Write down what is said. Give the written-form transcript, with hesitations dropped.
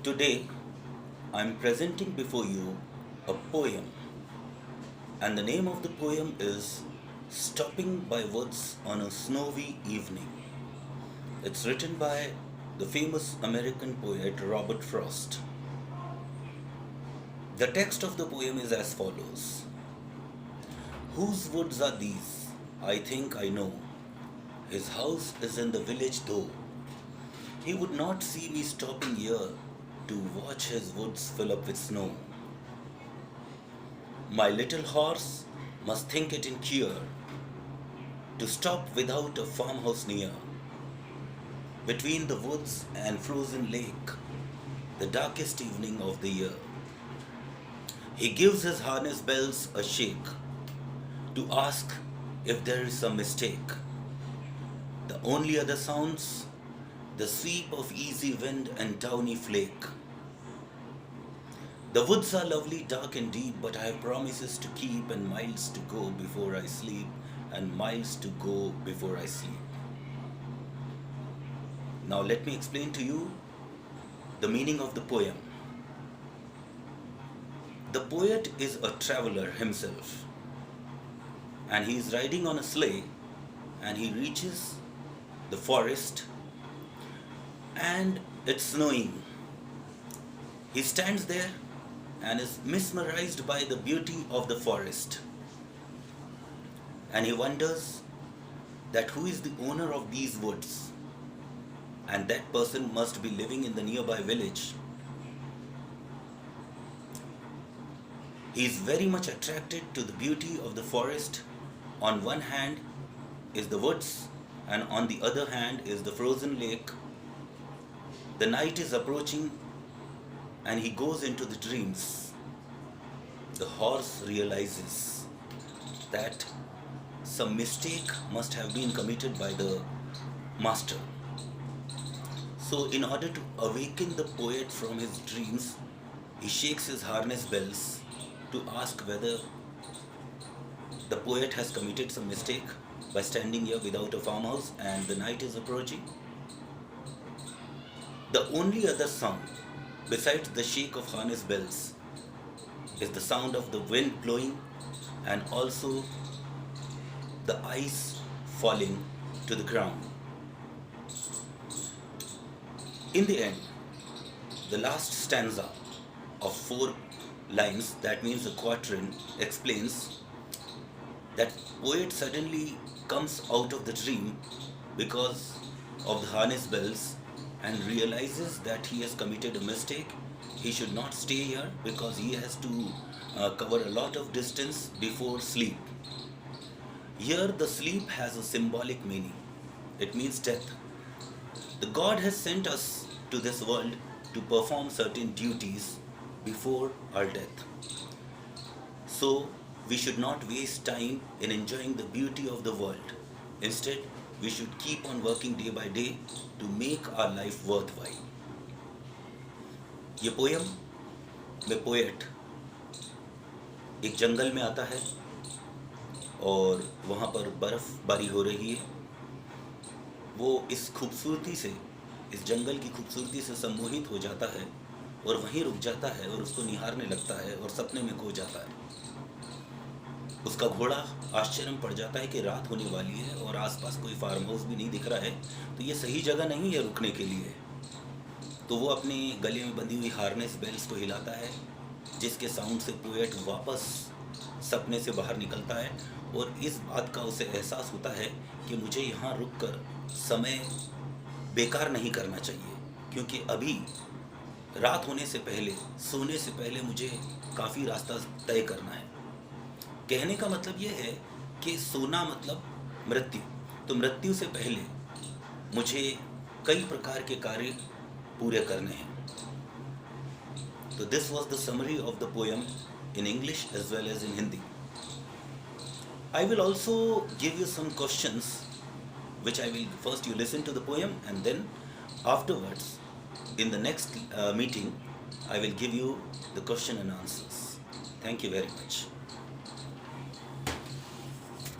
Today, I'm presenting before you a poem, and the name of the poem is Stopping by Woods on a Snowy Evening. It's written by the famous American poet Robert Frost. The text of the poem is as follows: Whose woods are these? I think I know. His house is in the village, though. He would not see me stopping here to watch his woods fill up with snow. My little horse must think it in cure to stop without a farmhouse near. Between the woods and frozen lake, the darkest evening of the year, he gives his harness bells a shake to ask if there is some mistake. The only other sounds, the sweep of easy wind and downy flake. The woods are lovely, dark and deep, but I have promises to keep and miles to go before I sleep, and miles to go before I sleep. Now let me explain to you the meaning of the poem. The poet is a traveler himself, and he is riding on a sleigh, and he reaches the forest, and it's snowing. He stands there and is mesmerized by the beauty of the forest. And he wonders that who is the owner of these woods, and that person must be living in the nearby village. He is very much attracted to the beauty of the forest. On one hand is the woods, and on the other hand is the frozen lake. The night is approaching, and he goes into the dreams. The horse realizes that some mistake must have been committed by the master. So, in order to awaken the poet from his dreams, he shakes his harness bells to ask whether the poet has committed some mistake by standing here without a farmhouse and the night is approaching. The only other sound besides the shake of harness bells is the sound of the wind blowing and also the ice falling to the ground. In the end, the last stanza of 4 lines, that means a quatrain, explains that poet suddenly comes out of the dream because of the harness bells and realizes that he has committed a mistake. He should not stay here because he has to cover a lot of distance before sleep. Here, the sleep has a symbolic meaning. It means death. The God has sent us to this world to perform certain duties before our death. So, we should not waste time in enjoying the beauty of the world. Instead, we should keep on working day by day to make our life worthwhile. ये poem में poet एक जंगल में आता है और वहाँ पर बर्फ़बारी हो रही है। वो इस खूबसूरती से, इस जंगल की खूबसूरती से सम्मोहित हो जाता है और वहीं रुक जाता है और उसको निहारने लगता है और सपने में खो जाता है। उसका घोड़ा आश्चर्य में पड़ जाता है कि रात होने वाली है और आसपास कोई फार्म हाउस भी नहीं दिख रहा है, तो ये सही जगह नहीं है रुकने के लिए। तो वो अपने गले में बंधी हुई हार्नेस बेल्स को हिलाता है, जिसके साउंड से पोएट वापस सपने से बाहर निकलता है और इस बात का उसे एहसास होता है कि मुझे यहाँ रुककर समय बेकार नहीं करना चाहिए, क्योंकि अभी रात होने से पहले, सोने से पहले मुझे काफ़ी रास्ता तय करना है। कहने का मतलब ये है कि सोना मतलब मृत्यु, तो मृत्यु से पहले मुझे कई प्रकार के कार्य पूरे करने हैं। तो this was the summary of the poem in English as well as in Hindi. I will also give you some questions which I will first you listen to the poem and then afterwards in the next meeting I will give you the question and answers. Thank you very much.